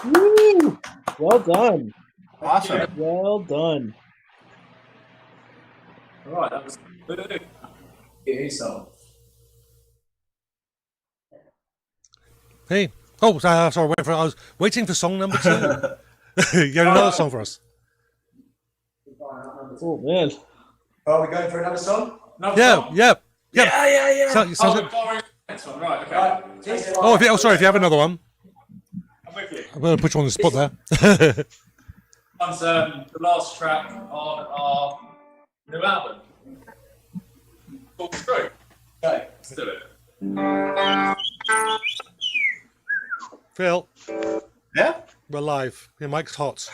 H: Woo! Well done.
F: Awesome.
H: Well done.
C: All right, that was good. It song.
B: Hey. Oh, sorry. I was waiting for song number 2. You got another song for us?
H: Oh man.
E: Are we going for another song?
C: Another
B: Yeah.
C: song?
B: Yeah.
E: Yeah.
B: Sounds
C: Oh,
B: good.
C: we're borrowing the next one. Right, okay.
E: Right, this one.
B: Oh, if you have another one,
C: I'm with you.
B: I'm going to put you on the spot there.
C: One's the last track on our new album. Full through.
E: Okay.
C: Let's do it.
B: Phil,
F: Yeah.
B: we're live. Your mic's hot.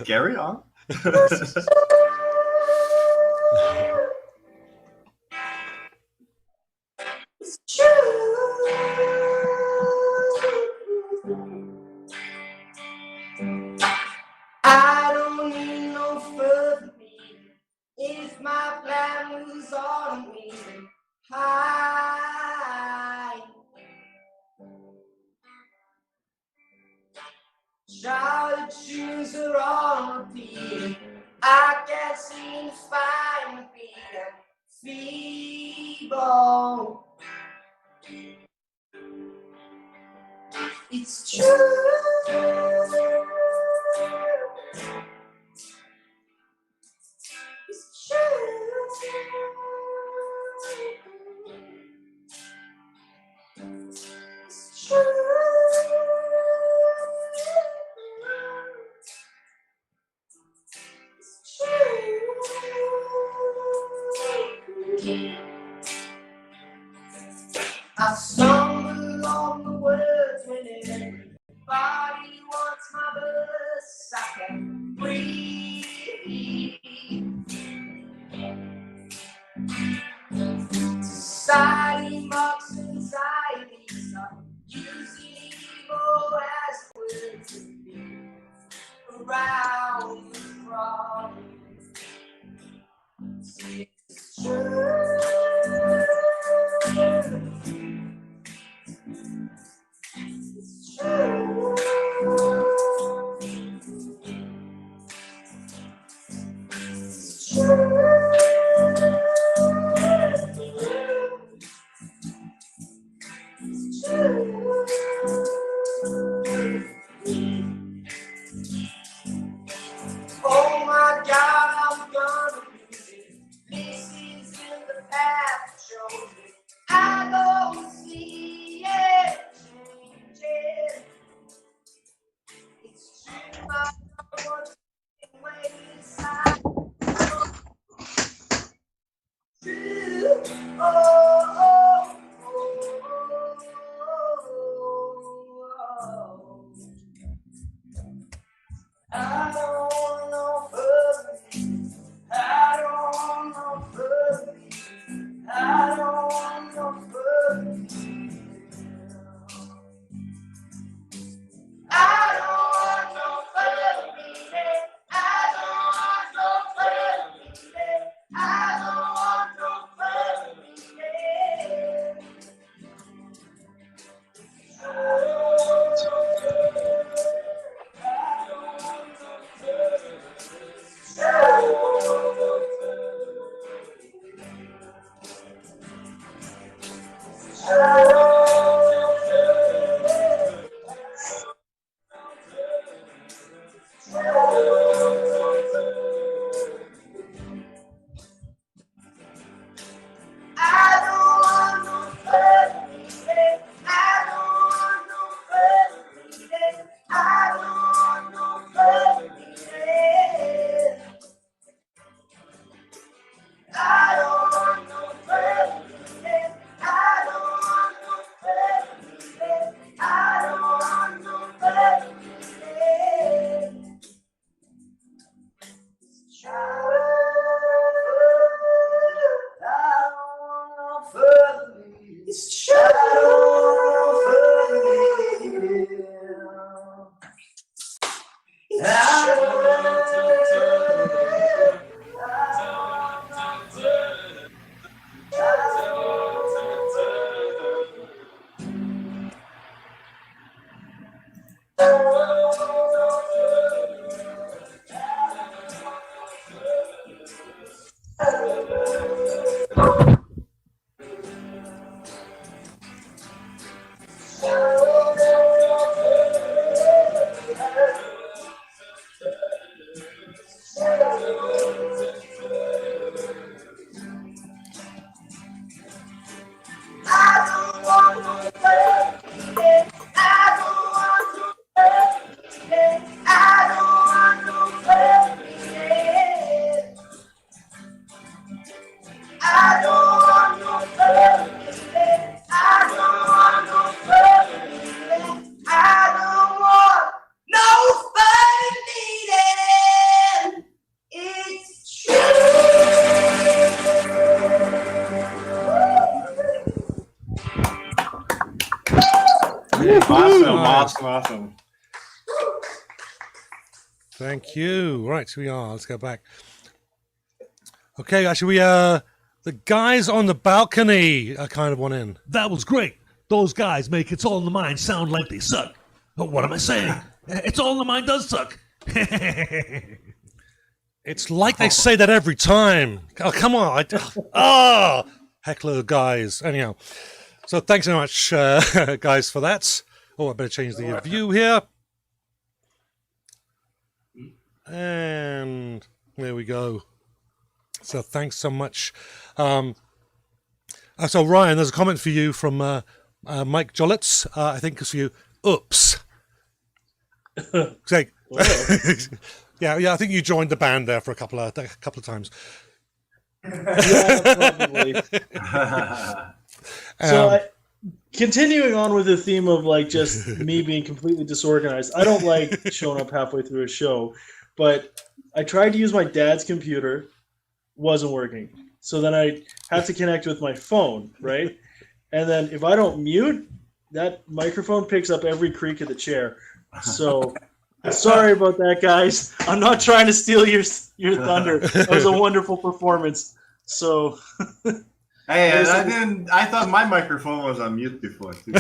F: Carry on.
I: It's true. I don't need no further meaning. If my plan moves on me high, shout tunes are on repeat. I can't seem to find a beat. Feeble. It's true. It's true. It's true. It's true. I stumble on the words when everybody wants my verse. I can breathe. Society mocks anxiety, so using evil as words to be around the problem. It's true.
F: Awesome.
B: Thank you. Right, here we are. Let's go back. Okay, actually, the guys on the balcony kind of want in.
J: That was great. Those guys make It's All in the Mind sound like they suck. But what am I saying? It's All in the Mind does suck.
B: It's like they say that every time. Oh, come on. Heckler guys. Anyhow, so thanks so much, guys, for that. Oh, I better change the view here. And there we go. So thanks so much. So Ryan, there's a comment for you from Mike Jollitz. I think it's for you. Oops. Say, yeah. I think you joined the band there for a couple of times.
H: Yeah, probably. Continuing on with the theme of like just me being completely disorganized, I don't like showing up halfway through a show, but I tried to use my dad's computer, wasn't working. So then I had to connect with my phone, right? And then if I don't mute, that microphone picks up every creak of the chair. So sorry about that, guys. I'm not trying to steal your thunder. That was a wonderful performance. So
F: hey, I thought my microphone was on mute before too.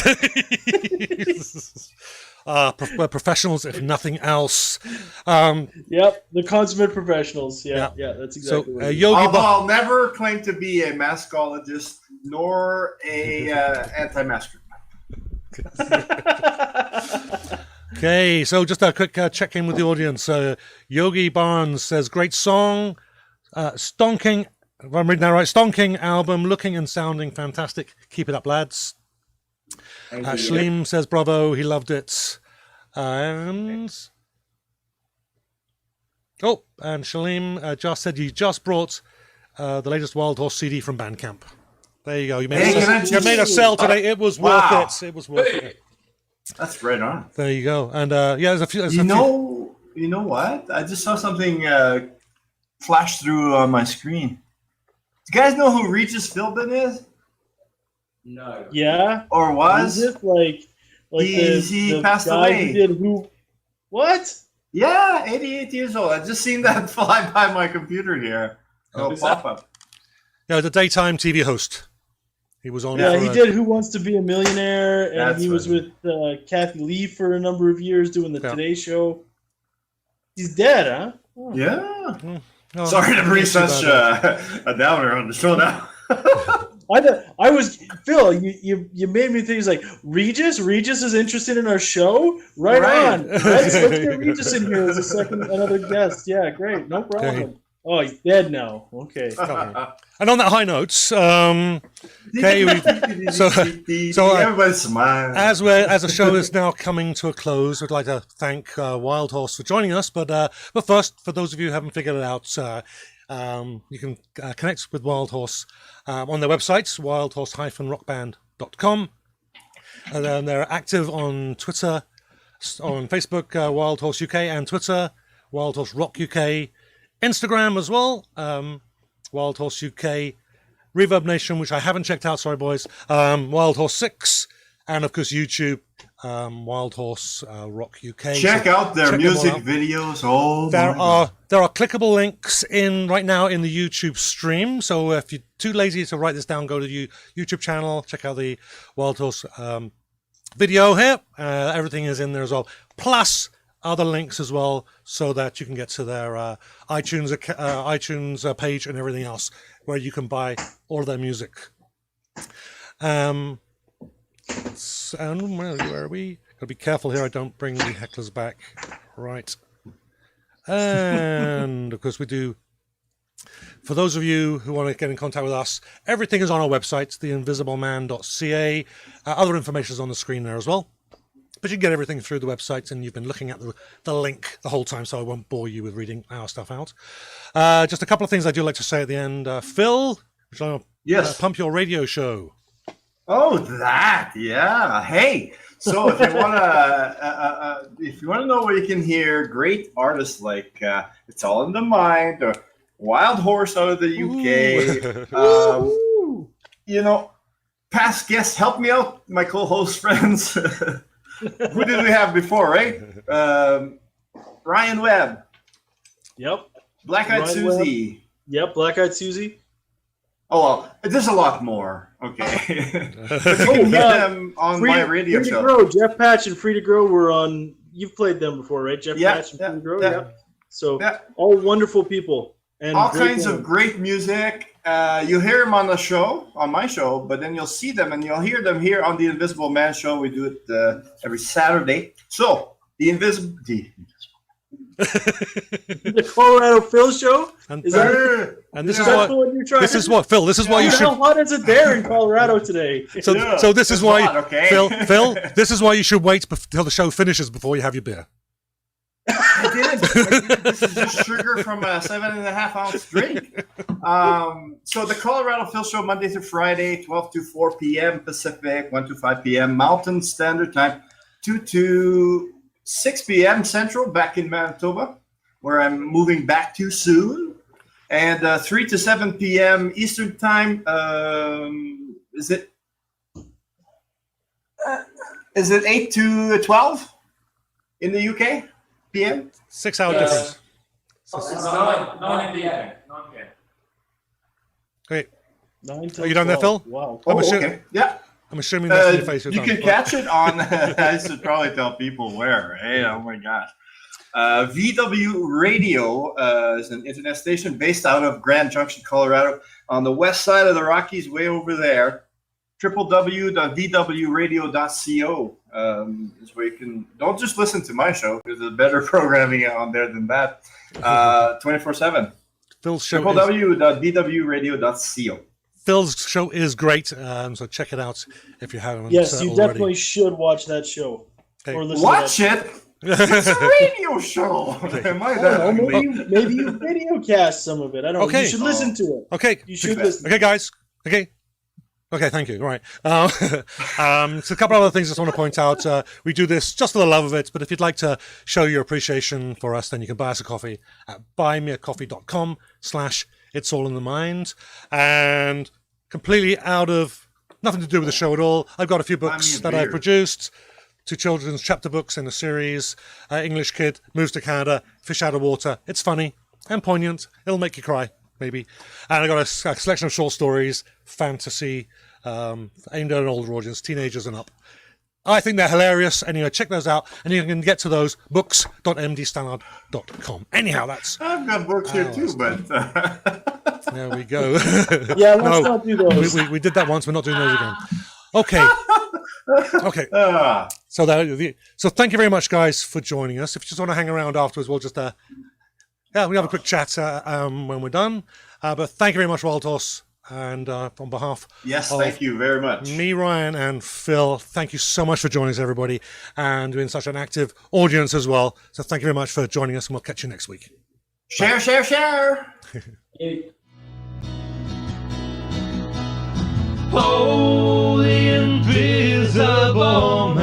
B: We're professionals, if nothing else.
H: Yep, the consummate professionals. Yeah, that's exactly what it is.
F: Although I'll never claim to be a mascologist nor a anti-masker.
B: Okay, so just a quick check-in with the audience. Yogi Barnes says, great song. Stonking, if I'm reading that right, Stonking album, looking and sounding fantastic. Keep it up, lads. Shaleem says, bravo, he loved it. And Shaleem just said you just brought the latest Wild Horse CD from Bandcamp. There you go. You made a sell today. It was worth it. It was worth it.
F: That's right on.
B: There you go. And there's a few.
F: You know what? I just saw something flash through on my screen. Do you guys know who Regis Philbin is?
D: No.
H: Yeah.
F: Or was?
H: Is it like
F: he passed away?
H: What?
F: Yeah, 88 years old. I just seen that fly by my computer here. It'll pop up.
B: Yeah, the daytime TV host. He was on.
H: Yeah, he did Who Wants to Be a Millionaire, and
F: That's
H: he was with Kathy Lee for a number of years doing the Today Show. He's dead, huh? Oh.
F: Yeah. Sorry to bring such a downer on the show now.
H: I was Phil. You made me think. It's like Regis. Regis is interested in our show. Right on. Let's get Regis in here as another guest. Yeah, great. No problem.
B: Okay.
H: Oh, he's dead now. Okay.
B: And on that high note, okay, so
F: everybody smile.
B: as the show is now coming to a close, we'd like to thank Wild Horse for joining us. But first, for those of you who haven't figured it out, you can connect with Wild Horse on their websites, wildhorse-rockband.com. And then they're active on Twitter, on Facebook, Wild Horse UK, and Twitter, Wild Horse Rock UK. Instagram as well, Wild Horse UK, Reverb Nation, which I haven't checked out, sorry boys, Wild Horse 6, and of course YouTube, Wild Horse Rock UK.
F: Check out their music videos. Oh,
B: there are clickable links right now in the YouTube stream. So if you're too lazy to write this down, go to the YouTube channel, check out the Wild Horse video here. Everything is in there as well. Plus other links as well, so that you can get to their iTunes page and everything else, where you can buy all of their music. And where are we? Gotta be careful here I don't bring the hecklers back. Right. And of course we do. For those of you who want to get in contact with us, everything is on our website, theinvisibleman.ca. Other information is on the screen there as well. But you can get everything through the website, and you've been looking at the link the whole time, so I won't bore you with reading our stuff out. Just a couple of things I do like to say at the end. Phil,
F: yes,
B: pump your radio show.
F: Oh, that, yeah. Hey, so if you wanna know where you can hear great artists like It's All in the Mind or Wild Horse out of the UK, past guests, help me out, my co-host friends. Who did we have before, right? Ryan Webb.
H: Yep.
F: Black Eyed Susie.
H: Webb. Yep, Black Eyed Susie.
F: Oh, well, there's a lot more. Okay. But you can hear them on my radio
H: Free
F: show.
H: to Grow. Jeff Patch and Free to Grow were on. You've played them before, right? Jeff Patch and Free to Grow. Yeah. So all wonderful people and
F: all kinds of great music. You hear them on the show, on my show, but then you'll see them and you'll hear them here on the Invisible Man show. We do it every Saturday. So the
H: the Colorado Phil show.
B: This is what Phil. This is why you should.
H: How hot is it there in Colorado today?
B: So this is why
F: okay.
B: Phil. This is why you should wait till the show finishes before you have your beer.
F: I did. This is just sugar from a 7.5 ounce drink. So the Colorado Phil Show, Monday through Friday, 12 to 4 p.m. Pacific, 1 to 5 p.m. Mountain Standard Time, 2 to 6 p.m. Central, back in Manitoba, where I'm moving back to soon. And 3 to 7 p.m. Eastern Time. Is it 8 to 12 in the UK? PM?
B: 6 hour difference.
C: It's 9 p.m. 9 p.m.
B: Great.
H: 9
B: Are you done there, Phil?
H: Wow.
F: Okay. Yeah.
B: I'm assuming that's in your face.
F: You can catch it on. I should probably tell people where. Hey, oh my gosh. VW Radio is an internet station based out of Grand Junction, Colorado, on the west side of the Rockies, way over there. www.vwradio.co is where you can. Don't just listen to my show. There's a better programming on there than that. 24/7.
B: Phil's show.
F: www.vwradio.co.
B: Phil's show is great, so check it out if you haven't.
H: Yes, you
B: already.
H: definitely should watch that show.
B: Okay.
H: Or listen
F: Watch
H: to that.
F: it. It's a radio show. Am I that ugly?
H: Maybe you video cast some of it. I don't know.
B: Okay.
H: You should listen to it.
B: Okay.
H: You should listen.
B: Okay, guys. Okay, thank you. All right. So a couple of other things I just want to point out. We do this just for the love of it, but if you'd like to show your appreciation for us, then you can buy us a coffee at buymeacoffee.com/It's All in the Mind. And completely out of nothing to do with the show at all, I've got a few books that I've produced. 2 children's chapter books in a series. English kid moves to Canada, fish out of water. It's funny and poignant. It'll make you cry, maybe. And I got a selection of short stories, fantasy, aimed at an older audience, teenagers and up. I think they're hilarious. Anyway, check those out, and you can get to those books.mdstallard.com. Anyhow, that's.
F: I've got books here too, but
B: There we go.
H: Yeah, let's
B: No,
H: not do those.
B: we did that once. We're not doing those again. Okay. Okay.
F: Ah,
B: So so thank you very much, guys, for joining us. If you just want to hang around afterwards, we'll just we have a quick chat when we're done. But thank you very much, Wild Horse, and on behalf
F: yes,
B: of
F: thank you very much.
B: me, Ryan, and Phil, thank you so much for joining us, everybody, and being such an active audience as well. So thank you very much for joining us, and we'll catch you next week.
F: Share, share, share.
A: Oh, the invisible